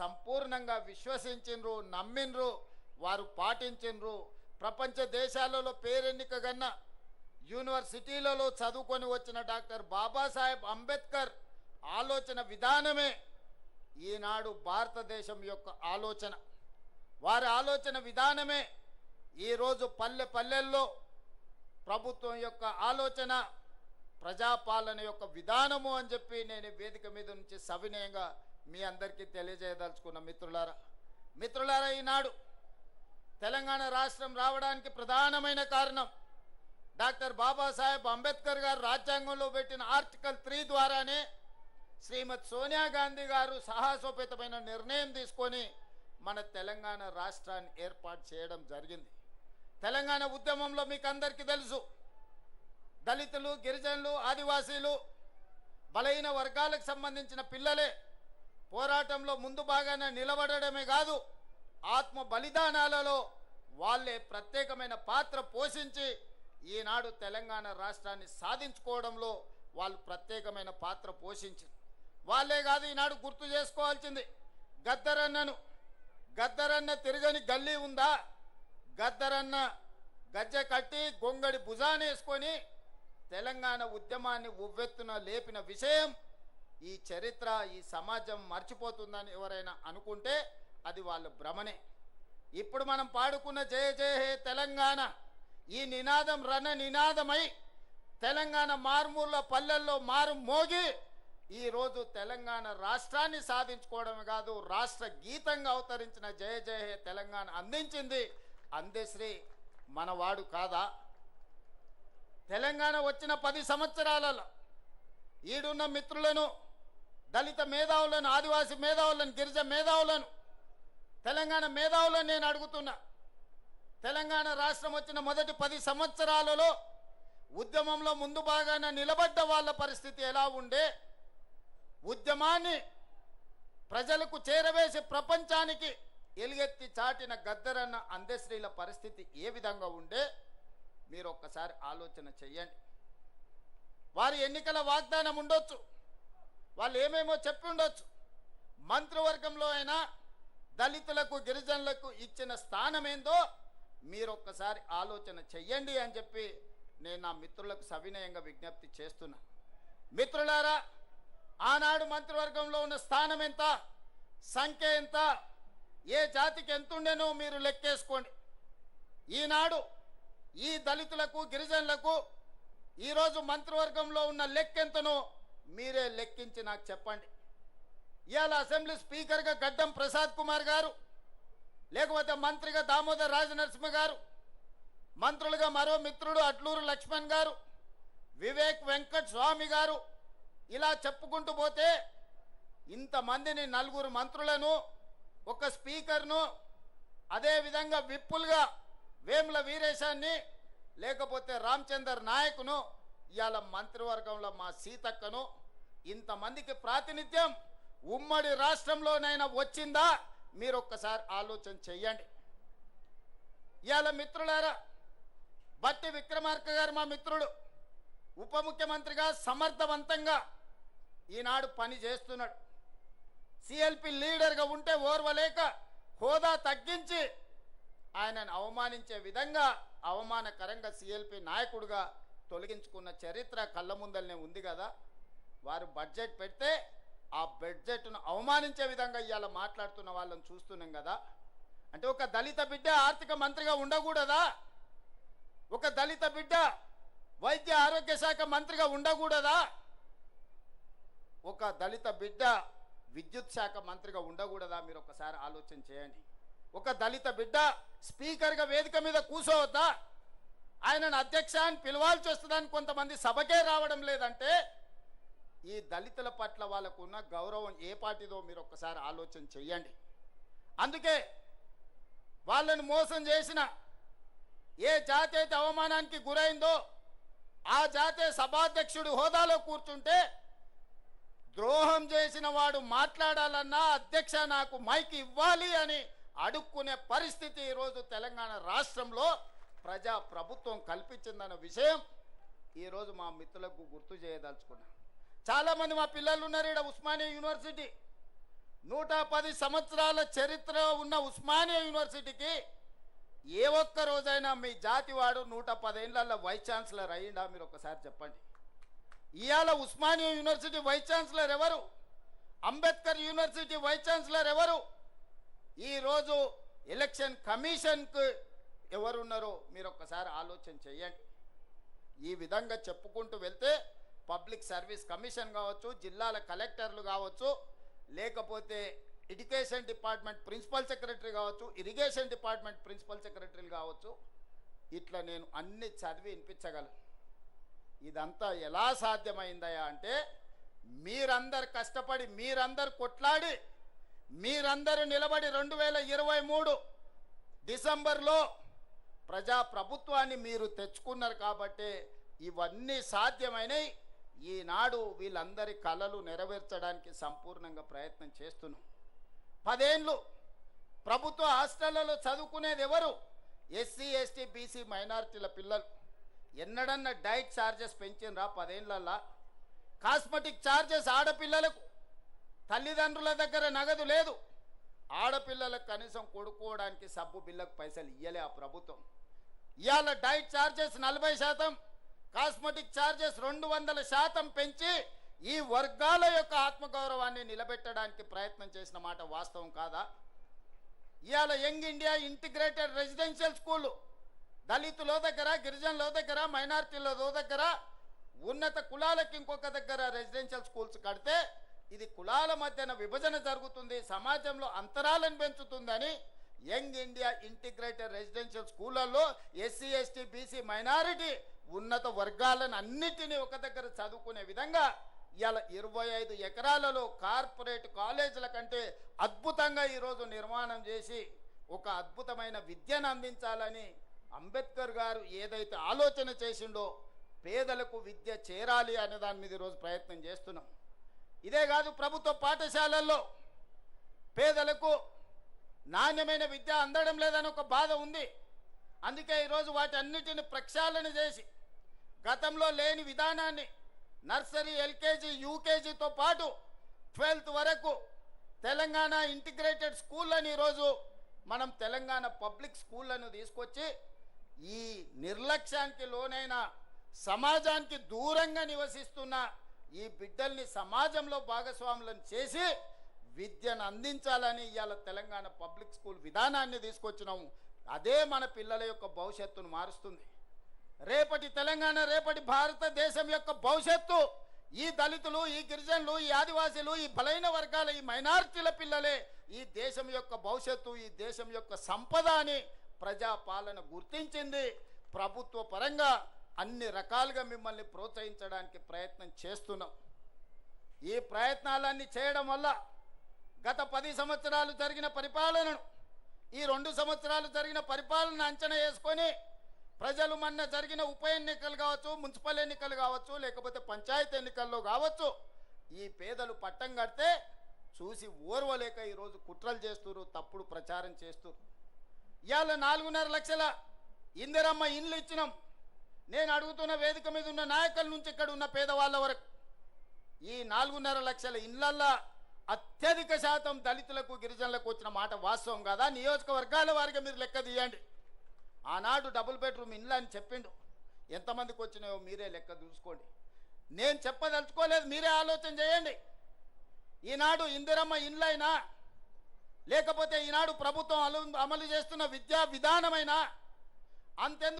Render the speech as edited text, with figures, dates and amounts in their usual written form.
సంపూర్ణంగా విశ్వసించిండ్రు, నమ్మిండ్రు, వారు పాటించిండ్రు. ప్రపంచ దేశాలలో పేరెన్నికగన్న యూనివర్సిటీలలో చదువుకొని వచ్చిన డాక్టర్ బాబాసాహెబ్ అంబేద్కర్ ఆలోచన విధానమే ఈనాడు భారతదేశం యొక్క ఆలోచన. వారి ఆలోచన విధానమే ఈరోజు పల్లె పల్లెల్లో ప్రభుత్వం యొక్క ఆలోచన, ప్రజాపాలన యొక్క విధానము అని చెప్పి నేను వేదిక మీద నుంచి సవినయంగా మీ అందరికీ తెలియజేయదలుచుకున్న మిత్రులారా, ఈనాడు తెలంగాణ రాష్ట్రం రావడానికి ప్రధానమైన కారణం డాక్టర్ బాబాసాహెబ్ అంబేద్కర్ గారు రాజ్యాంగంలో పెట్టిన ఆర్టికల్ 3 ద్వారానే శ్రీమతి సోనియా గాంధీ గారు సాహసోపేతమైన నిర్ణయం తీసుకొని మన తెలంగాణ రాష్ట్రాన్ని ఏర్పాటు చేయడం జరిగింది. తెలంగాణ ఉద్యమంలో మీకు అందరికీ తెలుసు, దళితులు, గిరిజనులు, ఆదివాసీలు, బలహీన వర్గాలకు సంబంధించిన పిల్లలే పోరాటంలో ముందు భాగాన నిలబడడమే కాదు, ఆత్మ బలిదానాలలో వాళ్ళే ప్రత్యేకమైన పాత్ర పోషించి ఈనాడు తెలంగాణ రాష్ట్రాన్ని సాధించుకోవడంలో వాళ్ళు ప్రత్యేకమైన పాత్ర పోషించారు. వాళ్ళే కాదు, ఈనాడు గుర్తు చేసుకోవాల్సింది గద్దరన్న తిరగని గల్లీ ఉందా? గద్దరన్న గజ్జె కట్టి గొంగడి భుజానేసుకొని తెలంగాణ ఉద్యమాన్ని ఉవ్వెత్తున లేపిన విషయం ఈ చరిత్ర, ఈ సమాజం మర్చిపోతుందని ఎవరైనా అనుకుంటే అది వాళ్ళ భ్రమనే. ఇప్పుడు మనం పాడుకున్న జయ జయ హే తెలంగాణ ఈ నినాదం రణ నినాదమై తెలంగాణ మారుమూల పల్లెల్లో మారు మోగి ఈరోజు తెలంగాణ రాష్ట్రాన్ని సాధించుకోవడమే కాదు, రాష్ట్ర గీతంగా అవతరించిన జయ జయ హే తెలంగాణ అందించింది అందశ్రీ మనవాడు కాదా? తెలంగాణ వచ్చిన 10 సంవత్సరాలలో ఈడున్న మిత్రులను, దళిత మేధావులను, ఆదివాసీ మేధావులను, గిరిజన మేధావులను, తెలంగాణ మేధావులను నేను అడుగుతున్నా, తెలంగాణ రాష్ట్రం వచ్చిన మొదటి 10 సంవత్సరాలలో ఉద్యమంలో ముందు భాగాన నిలబడ్డ వాళ్ళ పరిస్థితి ఎలా ఉండే? ఉద్యమాన్ని ప్రజలకు చేరవేసి ప్రపంచానికి ఎలుగెత్తి చాటిన గద్దరన్న అందశ్రీల పరిస్థితి ఏ విధంగా ఉండే? మీరు ఒక్కసారి ఆలోచన చెయ్యండి. వారి ఎన్నికల వాగ్దానం ఉండొచ్చు, వాళ్ళు ఏమేమో చెప్పి ఉండొచ్చు, మంత్రివర్గంలో అయినా దళితులకు, గిరిజనులకు ఇచ్చిన స్థానం ఏందో మీరు ఒక్కసారి ఆలోచన చెయ్యండి అని చెప్పి నేను నా మిత్రులకు సవినయంగా విజ్ఞప్తి చేస్తున్నా. మిత్రులారా, ఆనాడు మంత్రివర్గంలో ఉన్న స్థానం ఎంత, సంఖ్య ఎంత, ఏ జాతికి ఎంతుండేనో మీరు లెక్కేసుకోండి. ఈనాడు ఈ దళితులకు, గిరిజనులకు ఈరోజు మంత్రివర్గంలో ఉన్న లెక్కెంతనో మీరే లెక్కించి నాకు చెప్పండి. ఇవాళ అసెంబ్లీ స్పీకర్గా గడ్డం ప్రసాద్ కుమార్ గారు, లేకపోతే మంత్రిగా దామోదర్ రాజనరసింహ గారు, మంత్రులుగా మరో మిత్రుడు అట్లూరు లక్ష్మణ్ గారు, వివేక్ వెంకట్ స్వామి గారు, ఇలా చెప్పుకుంటూ పోతే ఇంతమందిని, 4 మంత్రులను, ఒక స్పీకర్ను, అదేవిధంగా విప్పులుగా వేముల వీరేశాన్ని, లేకపోతే రామచందర్ నాయకును, ఇవాళ మంత్రివర్గంలో మా సీతక్కను, ఇంతమందికి ప్రాతినిధ్యం ఉమ్మడి రాష్ట్రంలోనైనా వచ్చిందా? మీరు ఒక్కసారి ఆలోచన చెయ్యండి. ఇవాళ మిత్రులారా, బట్టి విక్రమార్క గారు మా మిత్రుడు, ఉప ముఖ్యమంత్రిగా సమర్థవంతంగా ఈనాడు పని చేస్తున్నాడు. సిఎల్పి లీడర్గా ఉంటే ఓర్వలేక హోదా తగ్గించి ఆయనను అవమానించే విధంగా అవమానకరంగా సిఎల్పి నాయకుడిగా తొలగించుకున్న చరిత్ర కళ్ళ ముందలనే ఉంది కదా. వారు బడ్జెట్ పెడితే ఆ బడ్జెట్ను అవమానించే విధంగా ఇవాళ మాట్లాడుతున్న వాళ్ళని చూస్తున్నాం కదా. అంటే ఒక దళిత బిడ్డ ఆర్థిక మంత్రిగా ఉండకూడదా? ఒక దళిత బిడ్డ వైద్య ఆరోగ్య శాఖ మంత్రిగా ఉండకూడదా? ఒక దళిత బిడ్డ విద్యుత్ శాఖ మంత్రిగా ఉండకూడదా? మీరు ఒకసారి ఆలోచన చేయండి. ఒక దళిత బిడ్డ స్పీకర్గా వేదిక మీద కూర్చోవద్దా? ఆయనను అధ్యక్ష అని పిలవాల్సి వస్తుందని కొంతమంది సభకే రావడం లేదంటే ఈ దళితుల పట్ల వాళ్ళకు ఉన్న గౌరవం ఏ పాటిదో మీరు ఒక్కసారి ఆలోచన చెయ్యండి. అందుకే వాళ్ళను మోసం చేసిన ఏ జాతి అయితే అవమానానికి గురైందో ఆ జాతే సభాధ్యక్షుడు హోదాలో కూర్చుంటే ద్రోహం చేసిన వాడు మాట్లాడాలన్నా అధ్యక్ష నాకు మైక్ ఇవ్వాలి అని అడుక్కునే పరిస్థితి ఈరోజు తెలంగాణ రాష్ట్రంలో ప్రజా ప్రభుత్వం కల్పించిందన్న విషయం ఈరోజు మా మిత్రులకు గుర్తు చేయదలుచుకున్నా. చాలామంది మా పిల్లలు ఉన్నారు ఇక్కడ, ఉస్మానియా యూనివర్సిటీ 110 సంవత్సరాల చరిత్ర ఉన్న ఉస్మానియా యూనివర్సిటీకి ఏ ఒక్క రోజైనా మీ జాతివాడు 110 ఏళ్ల వైస్ ఛాన్సలర్ అయ్యిందా? మీరు ఒకసారి చెప్పండి. ఇవాళ ఉస్మానియా యూనివర్సిటీ వైస్ ఛాన్సలర్ ఎవరు? అంబేద్కర్ యూనివర్సిటీ వైస్ ఛాన్సలర్ ఎవరు? ఈరోజు ఎలక్షన్ కమిషన్కు ఎవరున్నారో మీరు ఒక్కసారి ఆలోచన చేయండి. ఈ విధంగా చెప్పుకుంటూ వెళ్తే పబ్లిక్ సర్వీస్ కమిషన్ కావచ్చు, జిల్లాల కలెక్టర్లు కావచ్చు, లేకపోతే ఎడ్యుకేషన్ డిపార్ట్మెంట్ ప్రిన్సిపల్ సెక్రటరీ కావచ్చు, ఇరిగేషన్ డిపార్ట్మెంట్ ప్రిన్సిపల్ సెక్రటరీలు కావచ్చు, ఇట్లా నేను అన్ని చదివి వినిపించగలను. ఇదంతా ఎలా సాధ్యమైందయా అంటే మీరందరు కష్టపడి, మీరందరు కొట్లాడి, మీరందరూ నిలబడి 2023 డిసెంబర్లో ప్రజాప్రభుత్వాన్ని మీరు తెచ్చుకున్నారు కాబట్టి ఇవన్నీ సాధ్యమైనవి. ఈనాడు వీళ్ళందరి కలలు నెరవేర్చడానికి సంపూర్ణంగా ప్రయత్నం చేస్తున్నాం. 10 ఏళ్ళు ప్రభుత్వ హాస్టళ్లలో చదువుకునేది ఎవరు? ఎస్సీ, ఎస్టీ, బీసీ మైనారిటీల పిల్లలు. ఎన్నడన్నా డైట్ ఛార్జెస్ పెంచినరా 10 ఏళ్ళల్లో? కాస్మెటిక్ ఛార్జెస్ ఆడపిల్లలకు తల్లిదండ్రుల దగ్గర నగదు లేదు. ఆడపిల్లలకు కనీసం కొడుకోవడానికి సబ్బు బిల్లకు పైసలు ఇయ్యలే ఆ ప్రభుత్వం. ఇవాళ డైట్ ఛార్జెస్ 40%, కాస్మెటిక్ ఛార్జెస్ 200% పెంచి ఈ వర్గాల యొక్క ఆత్మగౌరవాన్ని నిలబెట్టడానికి ప్రయత్నం చేసిన మాట వాస్తవం కాదా? ఇవాళ యంగ్ ఇండియా ఇంటిగ్రేటెడ్ రెసిడెన్షియల్ స్కూళ్ళు దళితుల దగ్గర, గిరిజనుల దగ్గర, మైనారిటీల దగ్గర, ఉన్నత కులాలకు ఇంకొక దగ్గర రెసిడెన్షియల్ స్కూల్స్ కడితే ఇది కులాల మధ్యన విభజన జరుగుతుంది, సమాజంలో అంతరాలను పెంచుతుందని యంగ్ ఇండియా ఇంటిగ్రేటెడ్ రెసిడెన్షియల్ స్కూళ్ళల్లో ఎస్సీ, ఎస్టీ, బీసీ, మైనారిటీ ఉన్నత వర్గాలను అన్నిటినీ ఒక దగ్గర చదువుకునే విధంగా ఇవాళ 25 ఎకరాలలో కార్పొరేట్ కాలేజీల కంటే అద్భుతంగా ఈరోజు నిర్మాణం చేసి ఒక అద్భుతమైన విద్యను అందించాలని అంబేద్కర్ గారు ఏదైతే ఆలోచన చేసిండో పేదలకు విద్య చేరాలి అనే దాని మీద ఈరోజు ప్రయత్నం చేస్తున్నాం. ఇదే కాదు, ప్రభుత్వ పాఠశాలల్లో పేదలకు నాణ్యమైన విద్య అందడం లేదని ఒక బాధ ఉంది. అందుకే ఈరోజు వాటి అన్నిటిని ప్రక్షాళన చేసి గతంలో లేని విధానాన్ని నర్సరీ, ఎల్కేజీ, యూకేజీతో పాటు 12th వరకు తెలంగాణ ఇంటిగ్రేటెడ్ స్కూళ్ళని ఈరోజు మనం తెలంగాణ పబ్లిక్ స్కూళ్ళను తీసుకొచ్చి ఈ నిర్లక్ష్యానికి లోనైన సమాజానికి దూరంగా నివసిస్తున్న ఈ బిడ్డల్ని సమాజంలో భాగస్వాములను చేసి విద్యను అందించాలని ఇవాళ తెలంగాణ పబ్లిక్ స్కూల్ విధానాన్ని తీసుకొచ్చినాము. అదే మన పిల్లల యొక్క భవిష్యత్తును మారుస్తుంది. రేపటి తెలంగాణ, రేపటి భారతదేశం యొక్క భవిష్యత్తు ఈ దళితులు, ఈ గిరిజనులు, ఈ ఆదివాసీలు, ఈ బలైన వర్గాల, ఈ మైనారిటీల పిల్లలే ఈ దేశం యొక్క భవిష్యత్తు, ఈ దేశం యొక్క సంపద అని ప్రజాపాలన గుర్తించింది. ప్రభుత్వ పరంగా అన్ని రకాలుగా మిమ్మల్ని ప్రోత్సహించడానికి ప్రయత్నం చేస్తున్నాం. ఈ ప్రయత్నాలన్నీ చేయడం వల్ల గత 10 సంవత్సరాలు జరిగిన పరిపాలనను, ఈ 2 సంవత్సరాలు జరిగిన పరిపాలన అంచనా వేసుకొని ప్రజలు మొన్న జరిగిన ఉప ఎన్నికలు కావచ్చు, మున్సిపల్ ఎన్నికలు కావచ్చు, లేకపోతే పంచాయతీ ఎన్నికల్లో కావచ్చు, ఈ పేదలు పట్టం కడితే చూసి ఓర్వలేక ఈరోజు కుట్రలు చేస్తున్నారు, తప్పుడు ప్రచారం చేస్తున్నారు. ఇవాళ 4.5 లక్షల ఇందిరమ్మ ఇండ్లు ఇచ్చినాం. నేను అడుగుతున్న వేదిక మీద ఉన్న నాయకుల నుంచి ఇక్కడ ఉన్న పేదవాళ్ళ వరకు ఈ 4.5 లక్షల ఇండ్లల్లో అత్యధిక శాతం దళితులకు, గిరిజనులకు వచ్చిన మాట వాస్తవం కాదా? నియోజకవర్గాల వారిగా మీరు లెక్క తీయండి. ఆనాడు డబుల్ బెడ్రూమ్ ఇండ్లు అని చెప్పిండు, ఎంతమందికి వచ్చినాయో మీరే లెక్క చూసుకోండి. నేను చెప్పదలుచుకోలేదు, మీరే ఆలోచన చేయండి. ఈనాడు ఇందిరమ్మ ఇండ్లైనా, లేకపోతే ఈనాడు ప్రభుత్వం అమలు చేస్తున్న విద్యా విధానమైనా అంతెందుకు